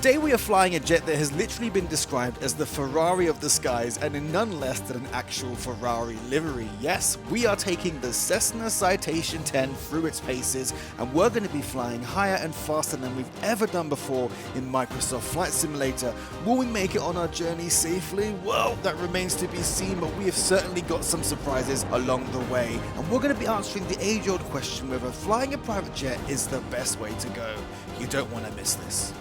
Today we are flying a jet that has literally been described as the Ferrari of the skies, and in none less than an actual Ferrari livery. Yes, we are taking the Cessna Citation X through its paces, and we're going to be flying higher and faster than we've ever done before in Microsoft Flight Simulator. Will we make it on our journey safely? Well, that remains to be seen, but we have certainly got some surprises along the way, and we're going to be answering the age-old question whether flying a private jet is the best way to go. You don't want to miss this.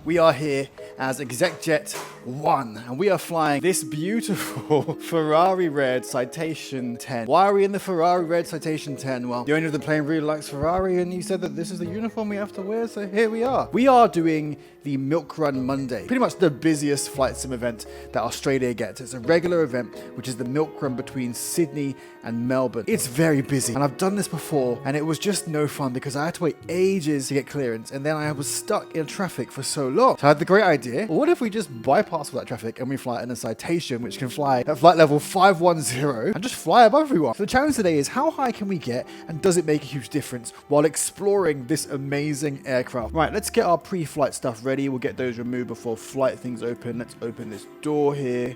We are here as ExecJet 1, and we are flying this beautiful Ferrari Red Citation X. Why are we in the Ferrari Red Citation X? Well, the owner of the plane really likes Ferrari, and he said that this is the uniform we have to wear, so here we are. We are doing the Milk Run Monday, pretty much the busiest flight sim event that Australia gets. It's a regular event, which is the Milk Run between Sydney and Melbourne. It's very busy, and I've done this before, and it was just no fun because I had to wait ages to get clearance, and then I was stuck in traffic for so long. So I had the great idea, well, what if we just bypass all that traffic and we fly in a Citation, which can fly at flight level 510 and just fly above everyone. So the challenge today is how high can we get, and does it make a huge difference while exploring this amazing aircraft? Right, let's get our pre-flight stuff ready. We'll get those removed before flight things open. Let's open this door here.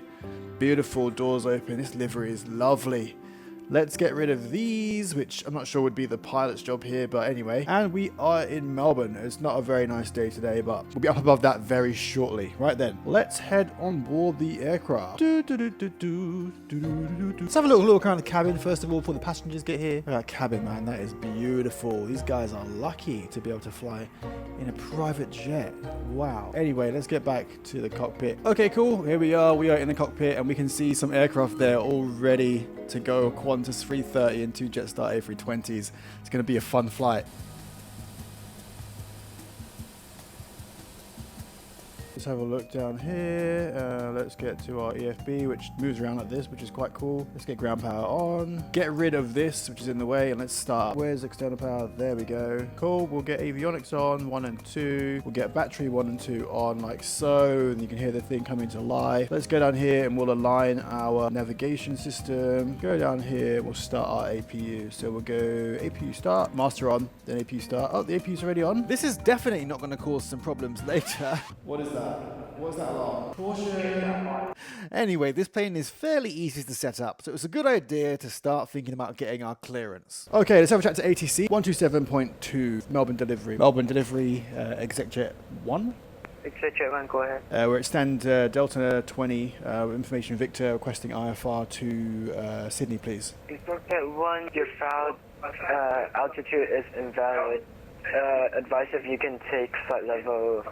Beautiful doors open. This livery is lovely. Let's get rid of these, which I'm not sure would be the pilot's job here, but anyway. And we are in Melbourne. It's not a very nice day today, but we'll be up above that very shortly. Right then, let's head on board the aircraft. Let's have a look around the cabin first of all before the passengers get here. Look at that cabin, man. That is beautiful. These guys are lucky to be able to fly in a private jet. Wow. Anyway, let's get back to the cockpit. Okay, cool. Here we are. We are in the cockpit, and we can see some aircraft there all ready to go. Qantas 330 and two Jetstar A320s. It's going to be a fun flight. Let's have a look down here. Let's get to our EFB, which moves around like this, which is quite cool. Let's get ground power on. Get rid of this, which is in the way, and let's start. Where's external power? There we go. Cool. We'll get avionics on, 1 and 2. We'll get battery 1 and 2 on, like so, and you can hear the thing coming to life. Let's go down here, and we'll align our navigation system. Go down here, we'll start our APU. So we'll go APU start, master on, then APU start. Oh, the APU's already on. This is definitely not going to cause some problems later. What is that? What's that alarm? Caution. Anyway, this plane is fairly easy to set up, so it's a good idea to start thinking about getting our clearance. Okay, let's have a chat to ATC 127.2 Melbourne delivery. Melbourne delivery, ExecJet 1. ExecJet 1, go ahead. We're at stand Delta 20, information Victor requesting IFR to Sydney, please. ExecJet 1, your filed altitude is invalid. Advise if you can take flight level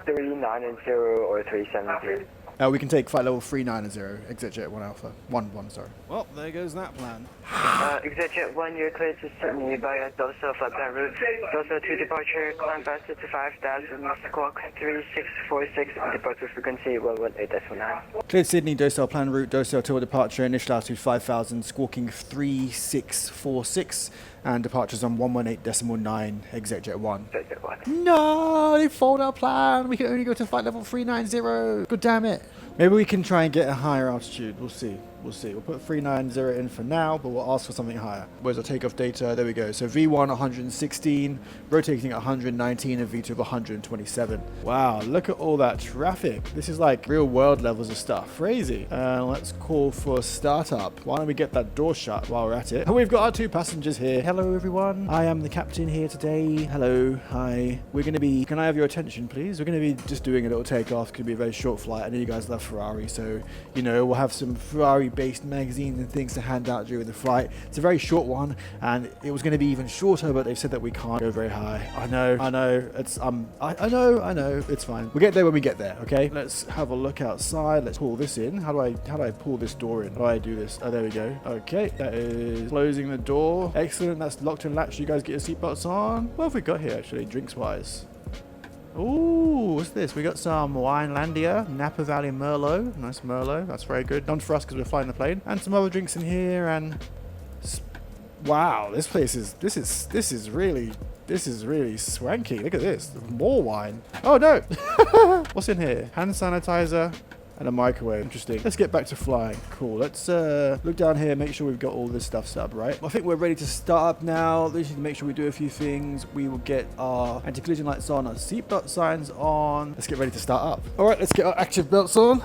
390 or 370. We can take flight level 390, ExecJet 1 Alpha. 1, sorry. Well, there goes that plan. ExecJet 1, you're cleared to Sydney via Dorsal flight plan route. Dorsal to departure, climb faster to 5,000, squawk 3646, departure frequency 118.9. Cleared Sydney, Dorsal plan route, Dorsal to departure, initial altitude 5,000, squawking 3646, and departures on 118.9, ExecJet 1. ExecJet 1. No, they fold our plan. We can only go to flight level 390. God damn it. Maybe we can try and get a higher altitude. We'll see. We'll put 390 in for now, but we'll ask for something higher. Where's our takeoff data? There we go. So V1 116, rotating at 119, and V2 of 127. Wow, look at all that traffic. This is like real world levels of stuff. Crazy. Let's call for startup. Why don't we get that door shut while we're at it? And we've got our 2 passengers here. Hello, everyone. I am the captain here today. Hello. Hi. We're going to be... Can I have your attention, please? We're going to be just doing a little takeoff. It's going to be a very short flight. I know you guys love Ferrari, so, you know, we'll have some Ferrari-based magazines and things to hand out during the flight. It's a very short one, and it was going to be even shorter, but they've said that we can't go very high. I know. It's I know. It's fine. We'll get there when we get there. Okay. Let's have a look outside. Let's pull this in. How do I pull this door in? How do I do this? Oh, there we go. Okay. That is closing the door. Excellent. That's locked and latched. You guys get your seatbelts on. What have we got here actually, drinks wise? Ooh, what's this? We got some Winelandia, Napa Valley Merlot. Nice Merlot. That's very good. None for us because we're flying the plane. And some other drinks in here. And wow, this is really swanky. Look at this. More wine. Oh no. What's in here? Hand sanitizer. And a microwave. Interesting. Let's get back to flying. Cool. Let's look down here, make sure we've got all this stuff set up right. I think we're ready to start up now. We just need to make sure we do a few things. We will get our anti-collision lights on, our seatbelt signs on. Let's get ready to start up. All right, let's get our active belts on.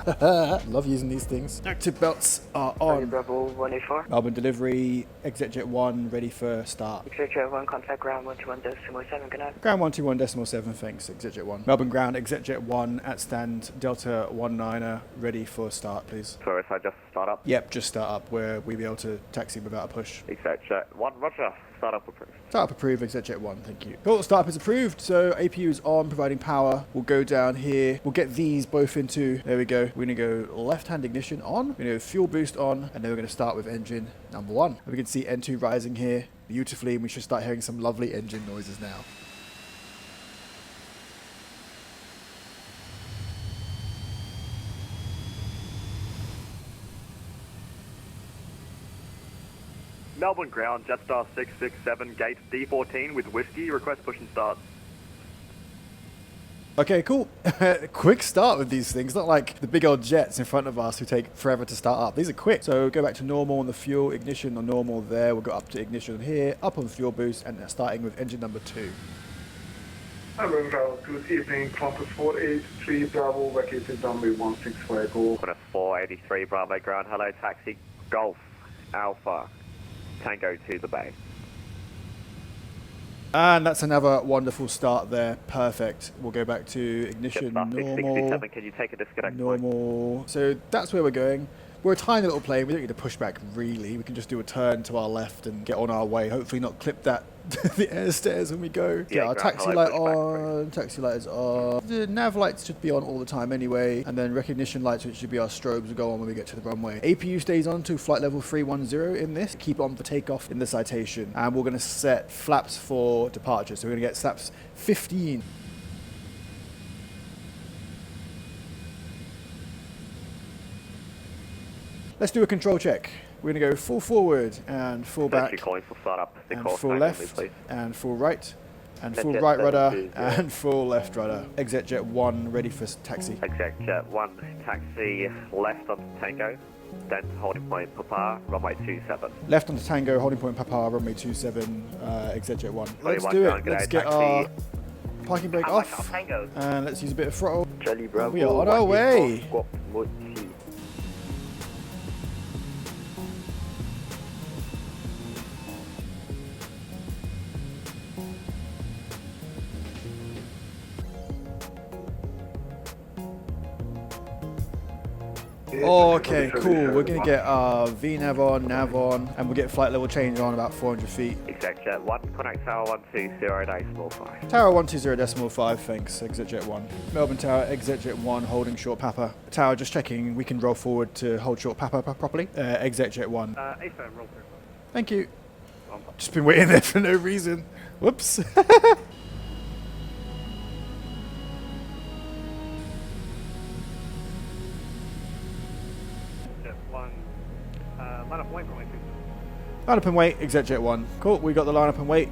Love using these things. Active belts are on. Bravo 184. Melbourne delivery, ExitJet 1, ready for start. ExitJet 1, contact ground 121.7, good night. Ground 121.7, thanks, ExitJet 1. Melbourne ground, ExitJet 1 at stand, Delta 19er, ready for start, please. Sorry, if I just start up? Yep, just start up, where we'll be able to taxi without a push. ExitJet 1, roger. Start up approved. Start up approved, ExitJet 1, thank you. Cool, start up is approved, so APU is on, providing power. We'll go down here, we'll get these both into, there we go. We're gonna go left-hand ignition on, we're gonna go fuel boost on, and then we're gonna start with engine number 1. We can see N2 rising here beautifully, and we should start hearing some lovely engine noises now. Melbourne ground, Jetstar 667, gate D14 with whiskey, request push and start. Okay, cool. Quick start with these things, not like the big old jets in front of us who take forever to start up. These are quick. So go back to normal on the fuel, ignition on normal there. We'll go up to ignition here, up on fuel boost, and starting with engine number 2. Melbourne ground, good evening, Compass 483 Bravo, vacated runway 1654. Qantas 483 Bravo ground, hello taxi, Golf, Alpha, Tango to the bay. And that's another wonderful start there. Perfect. We'll go back to ignition, Jetstar normal, 667, can you take a disconnect point? normal. So that's where we're going. We're a tiny little plane. We don't need to push back really. We can just do a turn to our left and get on our way. Hopefully not clip that the air stairs when we go. Get Yeah, our ground, taxi hello, light push back, on. Taxi light is on. The nav lights should be on all the time anyway. And then recognition lights, which should be our strobes, will go on when we get to the runway. APU stays on to flight level 310 in this. Keep on for takeoff in the citation. And we're going to set flaps for departure. So we're going to get flaps 15. Let's do a control check. We're going to go full forward and full back Actually calling for start up, the and call full sign left only, please. and full right and Let's full get right rudder 720. and full left rudder. ExitJet 1 ready for taxi. ExitJet 1, taxi left on Tango, then holding point Papa, runway 27. Left on the Tango, holding point Papa, runway 27, ExitJet 1. Let's 21 do it. ground, Let's g'day, get taxi. our parking brake Come back off on Tango. and let's use a bit of throttle. Charlie Bravo. We are on our way. Okay, cool. We're going to get our VNav on, nav on, and we'll get flight level change on about 400 feet. ExitJet 1, contact tower 120.5. Tower 120.5, thanks, ExitJet 1. Melbourne Tower, ExitJet 1, holding short Papa. Tower, just checking, we can roll forward to hold short Papa properly. ExitJet 1. A-firm, roll through. Thank you. Just been waiting there for no reason. Whoops. Line up point, runway 27. Line up and wait, ExitJet 1. Cool, we got the line up and wait.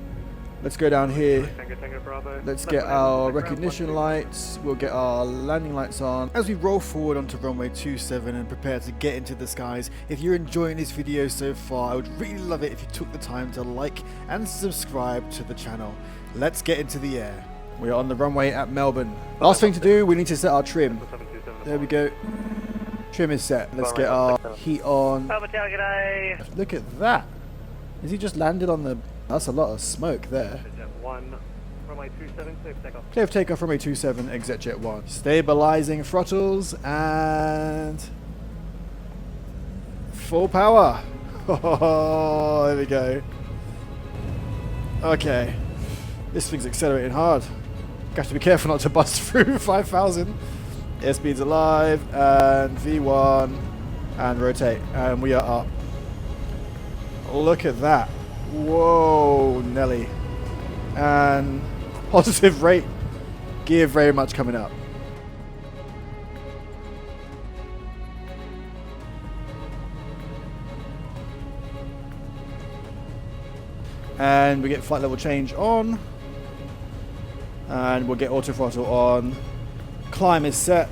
Let's go down here. Tango Bravo. Let's get our recognition lights. We'll get our landing lights on. As we roll forward onto runway 27 and prepare to get into the skies, if you're enjoying this video so far, I would really love it if you took the time to like and subscribe to the channel. Let's get into the air. We are on the runway at Melbourne. Last thing to do, we need to set our trim. There we go. Trim is set. Let's get our heat on. Look at that. Is he just landed on the... That's a lot of smoke there. One, runway 27, clear for takeoff. Clear for takeoff, runway 27, ExitJet 1. Stabilizing throttles and... full power. Oh, there we go. Okay. This thing's accelerating hard. Got to be careful not to bust through 5,000. Airspeed's alive, and V1, and rotate, and we are up. Look at that. Whoa, Nelly. And positive rate. Gear very much coming up. And we get flight level change on. And we'll get auto throttle on. Climb is set.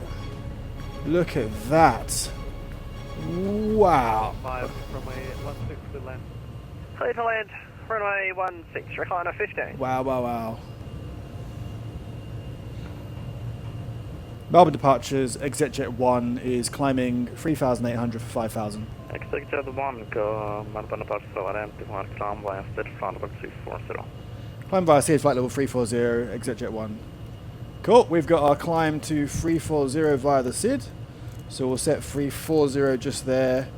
Look at that. Wow. 5, runway 16 to land. Clear to land, runway 16, recliner 15. Wow, wow, wow. Melbourne departures, ExitJet 1 is climbing 3,800 for 5,000. ExitJet 1, go Melbourne departure, land, climb via SID, flight level 240. Climb via SID, flight level 340, ExitJet 1. Cool, we've got our climb to 340 via the SID. So we'll set 340 just there.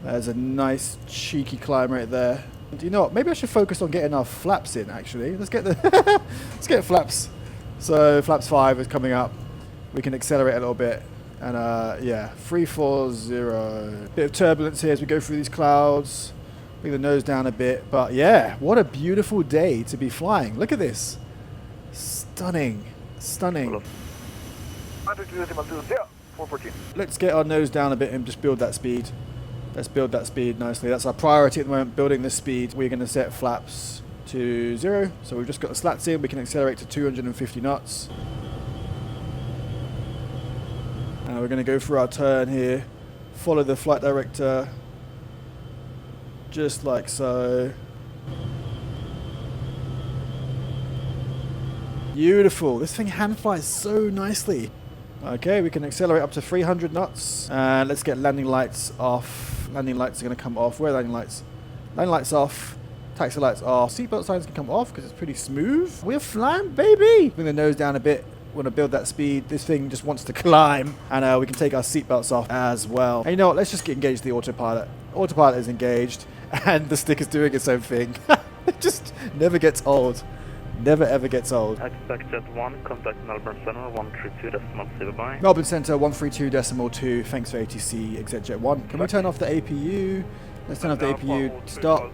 There's a nice cheeky climb right there. Do you know what? Maybe I should focus on getting our flaps in actually. Let's get the let's get flaps. So flaps 5 is coming up. We can accelerate a little bit. And yeah, 340. Bit of turbulence here as we go through these clouds. Bring the nose down a bit. But yeah, what a beautiful day to be flying. Look at this. Stunning. Stunning. Let's get our nose down a bit and just build that speed. Let's build that speed nicely. That's our priority at the moment, building this speed. We're going to set flaps to 0. So we've just got the slats in. We can accelerate to 250 knots. And we're going to go through our turn here. Follow the flight director. Just like so. Beautiful. This thing hand flies so nicely. Okay, we can accelerate up to 300 knots. And let's get landing lights off. Landing lights are going to come off. Where are landing lights? Landing lights off. Taxi lights off. Seatbelt signs can come off because it's pretty smooth. We're flying, baby! Bring the nose down a bit. We want to build that speed. This thing just wants to climb. And we can take our seatbelts off as well. And you know what? Let's just get engaged the autopilot. Autopilot is engaged. And the stick is doing its own thing. It just never gets old. Never ever gets old. ExitJet 1, contact Melbourne Centre 132.2, bye. Melbourne Centre 132.2, thanks for ATC, ExitJet 1. Can we turn off the APU? Let's turn off the APU. Stop.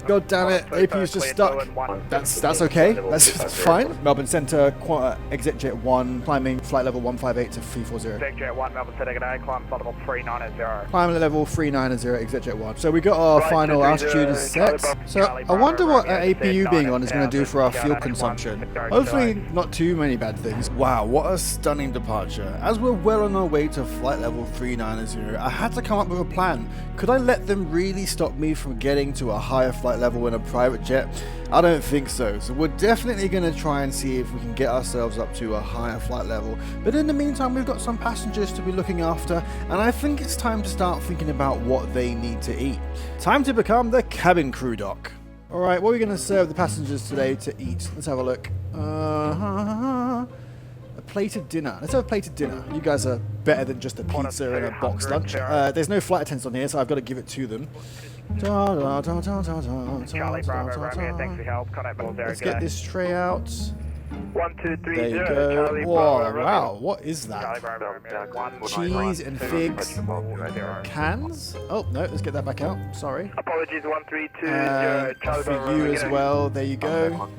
God damn it, APU's just stuck. That's okay, that's fine. Melbourne Centre, ExitJet 1, climbing flight level 158 to 340. ExitJet 1, Melbourne Centre, good day, climb flight level 390. Climb level 390, ExitJet 1. So we got our final altitude set. So I wonder what an APU being on is going to do for our fuel consumption. Hopefully not too many bad things. Wow, what a stunning departure. As we're well on our way to flight level 390, I had to come up with a plan. Could I let them really stop me from getting to a higher flight level in a private jet? I don't think so. So we're definitely going to try and see if we can get ourselves up to a higher flight level. But in the meantime, we've got some passengers to be looking after, and I think it's time to start thinking about what they need to eat. Time to become the cabin crew, Doc. Alright, what are we going to serve the passengers today to eat? Let's have a look. A plated dinner. Let's have a plated dinner. You guys are better than just a pizza and a box lunch. There's no flight attendants on here, so I've got to give it to them. Charlie Bravo Romeo, thanks for your help. Let's get this tray out. 1230. There you go. Whoa, wow, what is that? Cheese and figs. Cans? Oh, no, let's get that back out. Sorry. Apologies, 1320. For you as well. There you go.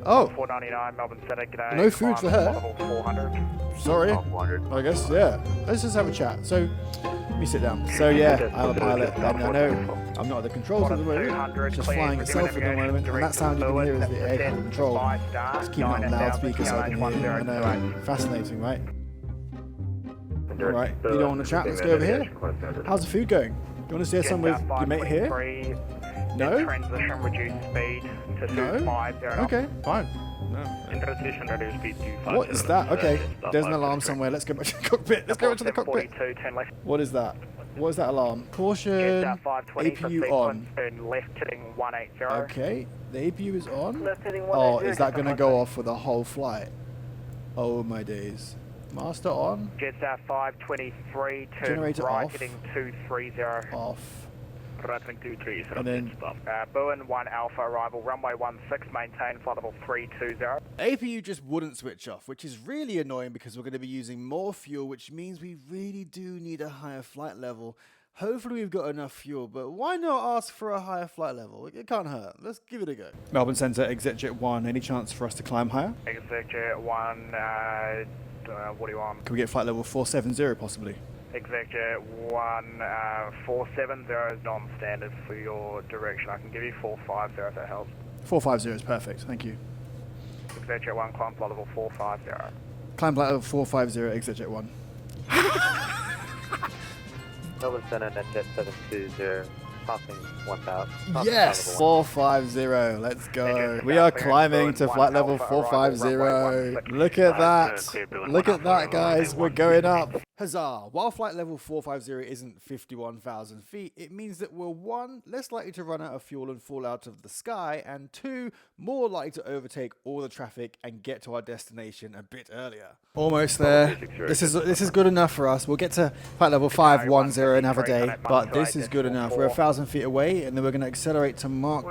Oh, 499 Melbourne Centre, g'day. No food for her. 400. Sorry. I guess, yeah. Let's just have a chat. So, let me sit down. So, yeah, I'm a pilot, and I know I'm not at the controls at the moment. It's just flying itself at the moment, and that sound you can hear is the air control. Just keep it on loudspeaker so I can hear. I know. Fascinating, right? Alright, you don't want to chat? Let's go over here. How's the food going? Do you want to share some with your mate here? No? Transition reduced speed to No? 250. Okay, fine. In transition reduced speed to 250. What is that? Okay, there's an alarm somewhere. Let's go back to the cockpit. Let's go back to the cockpit. 42, 10 left. What is that? What is that alarm? Caution, APU on. Left heading 180. Okay, the APU is on. Left heading Oh, 180. is that going to go off for the whole flight? Oh my days. Master on. Jetstar 523 to Generator right off. heading 230. Off. Right heading 230. And then Boeing 1 Alpha arrival, runway 16, maintain flight level 320. APU just wouldn't switch off, which is really annoying because we're going to be using more fuel, which means we really do need a higher flight level. Hopefully we've got enough fuel, but why not ask for a higher flight level? It can't hurt. Let's give it a go. Melbourne Centre, ExitJet 1. Any chance for us to climb higher? ExitJet 1, what do you want? Can we get flight level 470 possibly? ExitJet 1, 470 is non-standard for your direction. I can give you 450 if that helps. 450 is perfect, thank you. ExitJet 1, climb flight level 450. Climb flight level 450, exit jet 1. Melbourne Centre, net jet 720, passing 1000. Yes! 450, let's go. We are climbing to flight level 450. Look at that. Look at that, guys. We're going up. Huzzah! While flight level 450 isn't 51,000 feet, it means that we're 1, less likely to run out of fuel and fall out of the sky, and 2, more likely to overtake all the traffic and get to our destination a bit earlier. Almost there. This is good enough for us. We'll get to flight level 510 another day, but this is good enough. We're 1,000 feet away, and then we're going to accelerate to Mach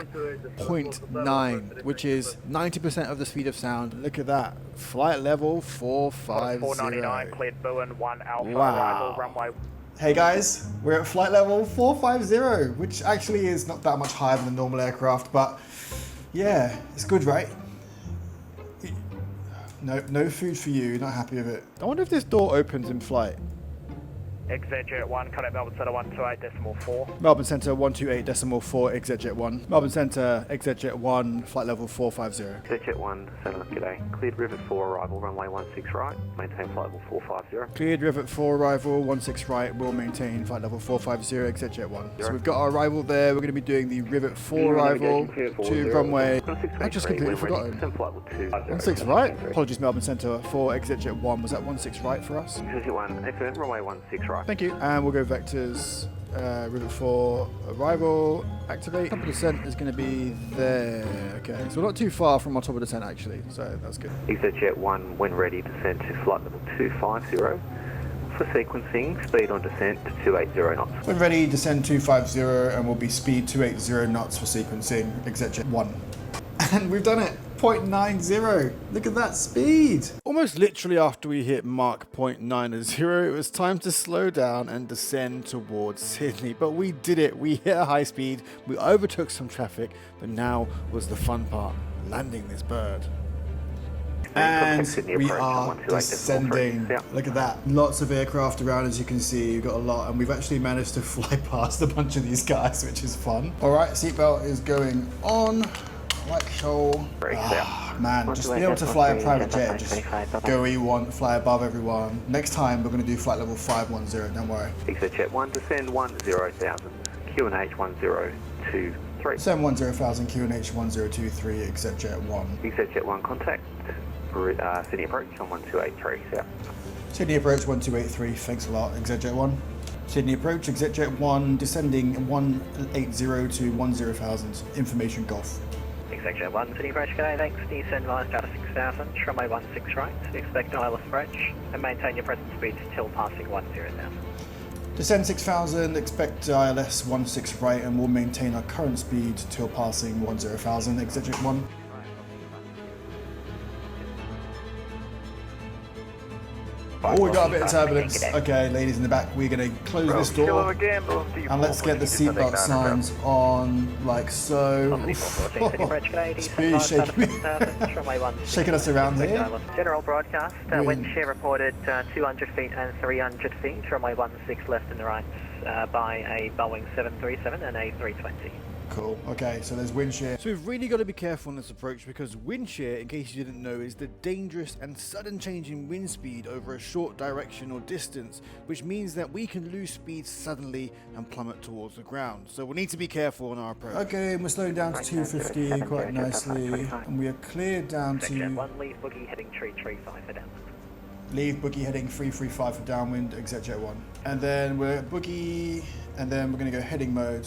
0.9, which is 90% of the speed of sound. Look at that. Flight level 450. 499, cleared Bowen 1 Alpha, Wow. arrival runway. Hey guys, we're at flight level 450, which actually is not that much higher than a normal aircraft, but yeah, it's good, right? No food for you, not happy with it. I wonder if this door opens in flight. Exit jet 1, cut out Melbourne Centre 128.4. Melbourne Centre 128.4, exit jet 1. Melbourne Centre, exit jet 1, flight level 450. Exit jet 1, Centre, g'day. Cleared Rivet 4, arrival runway 16 right, maintain flight level 450. Cleared Rivet 4 arrival, 16 right, will maintain flight level 450, exit jet 1. So we've got our arrival there, we're going to be doing the Rivet 4 arrival to runway. I just completely forgotten. 16 right? Apologies Melbourne Centre for exit jet 1, was that 16 right for us? Exit jet 1, excellent, runway 16 right. Thank you. And we'll go vectors, Rivet 4 arrival, activate. Top of descent is going to be there. Okay, so we're not too far from our top of descent actually, so that's good. Exit jet 1, when ready, descend to flight level 250. For sequencing, speed on descent to 280 knots. When ready, descend 250 and we'll be speed 280 knots for sequencing, exit jet 1. And we've done it. 0.90. Look at that speed. Almost literally after we hit Mach 0.90, it was time to slow down and descend towards Sydney. But we did it. We hit a high speed. We overtook some traffic. But now was the fun part, landing this bird. And we are descending. Look at that. Lots of aircraft around, as you can see. We've got a lot, and we've actually managed to fly past a bunch of these guys, which is fun. All right, seatbelt is going on. Like so. Man, just being able to fly a private jet, just go where you want, fly above everyone. Next time we're going to do flight level 510, don't worry. Exit jet 1, descend 10,000, QNH 1023. Descend 10,000, QNH 1023, exit jet 1. Exit jet 1, contact Sydney approach on 1283, yeah. Sydney approach 1283, thanks a lot, exit jet 1. Sydney approach, exit jet 1, descending 180 to 10,000, information golf. Exit jet 1, Sydney approach, g'day, thanks. Descend minus out of 6,000, runway 16 right, expect ILS approach, and maintain your present speed till passing 10,000. Descend 6,000, expect ILS 16 right, and we'll maintain our current speed till passing 10,000, exit jet 1. Oh, we got a bit of turbulence. Okay, ladies in the back, we're going to close this door. And let's get the seatbelt signs on, like so. Speed shaking us around here. General broadcast, wind shear reported 200 feet and 300 feet, runway 16 left and right by a Boeing 737 and a 320. Cool. Okay, so there's wind shear. So we've really got to be careful on this approach because wind shear, in case you didn't know, is the dangerous and sudden change in wind speed over a short direction or distance, which means that we can lose speed suddenly and plummet towards the ground. So we need to be careful on our approach. Okay, and we're slowing down to 250 quite nicely, and we are cleared down to... Leave boogie heading 335 for downwind. Leave boogie heading 335 for downwind, exit jet 1. And then we're at boogie, and then we're going to go heading mode.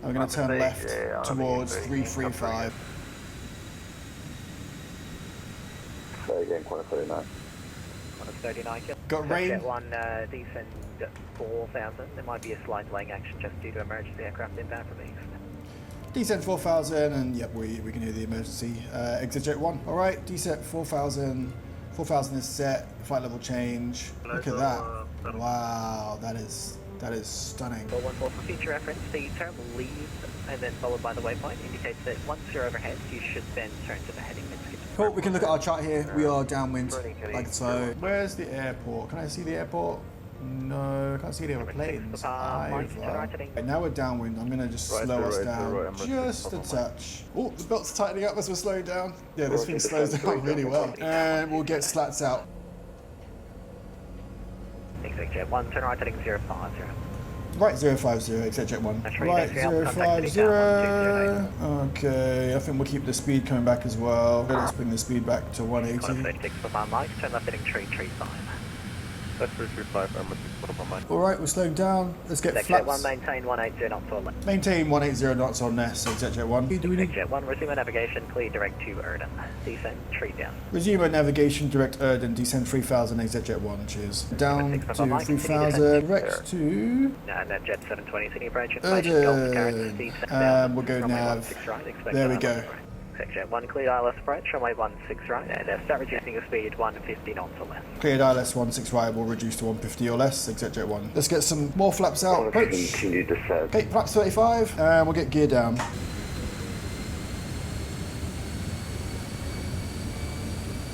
I'm going to turn left towards 335. So again, Qantas 39. Qantas 39, Got rain. Jet 1, descend 4,000. There might be a slight laying action just due to emergency aircraft inbound from the east. Descent 4,000, and yep, we can hear the emergency. Exit jet 1. Alright, descent 4,000. 4,000 is set. Flight level change. Look at that. Wow, that is stunning. 414 for future reference, the term leave and then followed by the waypoint indicates that once you're overhead, you should then turn to the heading and skip. Cool, we can look at our chart here. We are downwind, like so. Where's the airport? Can I see the airport? No, I can't see the other planes. Right, now we're downwind. I'm going to just slow us down just a touch. Oh, the belt's tightening up as we're slowing down. Yeah, this thing slows down really well. And we'll get slats out. ExecJet 1, turn right heading 050. Right 050, ExecJet 1. That's Right right, contact 050. city tower, Okay, I think we'll keep the speed coming back as well. Let's bring the speed back to 180. 36 for my mic, turn left heading 335. That's 335, I'm with my mic. Alright, we're slowing down. Let's get ExecJet 1, flaps. maintain 180 knots or less. Maintain 180 knots on this, ExecJet 1. Do we need ExecJet 1, resume navigation, clear direct to Erden. Descend, tree down. resume our navigation, direct Erden, descend 3000, ExecJet 1, cheers. Down to 3000, direct to And then Jet 720, Sydney approach information, Golf current, Erden. speed 7000. And we'll go runway nav. 16 right, expect There we ILS go. right. ExecJet 1, clear ILS approach, runway 16 right, and start reducing the speed 150 knots or less. Cleared ILS 16 right, will reduce to 150 or less, ExecJet 1. Let's get some more flaps out, approach. Continue descent. Okay, flaps 35, and we'll get gear down.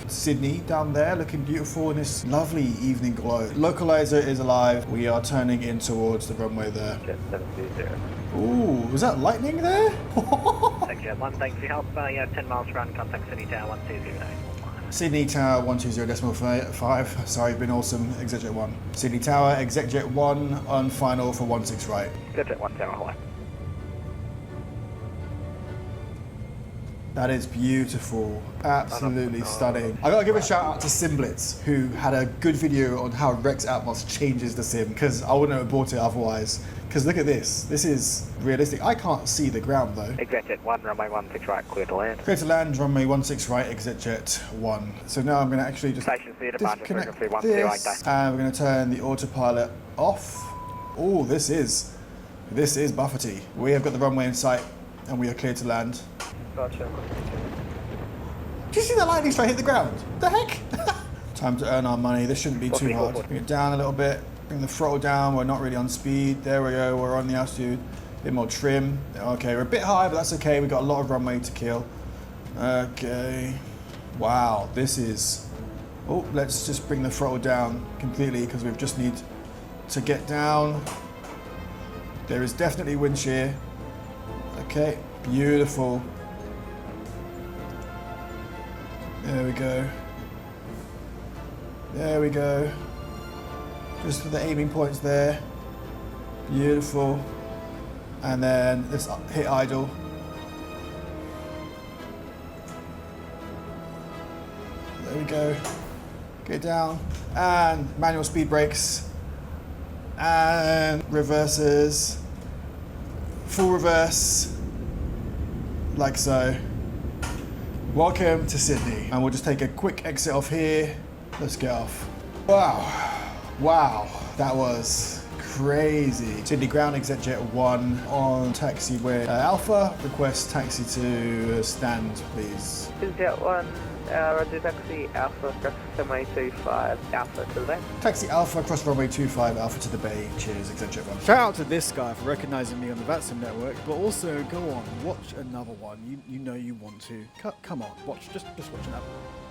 Sydney down there looking beautiful in this lovely evening glow. Localizer is alive. We are turning in towards the runway there. Jet 720. Ooh, was that lightning there? ExecJet 1, thanks for your help. You have 10 miles to run, contact Sydney Tower 120. Sydney Tower 120.5. Sorry, you've been awesome. ExecJet 1. Sydney Tower, ExecJet 1 on final for 16 right. ExecJet 1, Tower Hawaii. That is beautiful. Absolutely stunning. I gotta give a shout out to Simblitz, who had a good video on how Rex Atmos changes the sim, because I wouldn't have bought it otherwise. Because look at this. This is realistic. I can't see the ground though. ExecJet 1, runway 16 right, clear to land. Clear to land, runway 16 right, ExecJet 1. So now I'm gonna actually just Station speed, departure disconnect frequency 10 right this, and we're gonna turn the autopilot off. Oh, this is Buffety. We have got the runway in sight, and we are clear to land. Gotcha. Did you see that lightning strike hit the ground? The heck? Time to earn our money. This shouldn't be too hard. Bring it down a little bit. Bring the throttle down. We're not really on speed. There we go. We're on the altitude. A bit more trim. Okay, we're a bit high, but that's okay. We've got a lot of runway to kill. Okay. Wow, this is... Oh, let's just bring the throttle down completely because we just need to get down. There is definitely wind shear. Okay, beautiful. There we go. There we go. Just for the aiming points there. Beautiful. And then let's hit idle. There we go. Get down. And manual speed brakes. And reverses. Full reverse. Like so. Welcome to Sydney. And we'll just take a quick exit off here. Let's get off. Wow. Wow. That was crazy. Sydney ground, ExecJet 1 on taxiway Alpha. Request taxi to stand, please. ExecJet 1, Roger taxi Alpha, cross runway 25, Alpha to the bay. Taxi Alpha, across runway 25, Alpha to the bay. Cheers, ExecJet 1. Shout out to this guy for recognizing me on the VATSIM network, but also go on, watch another one. You know you want to. Come on, just watch another one.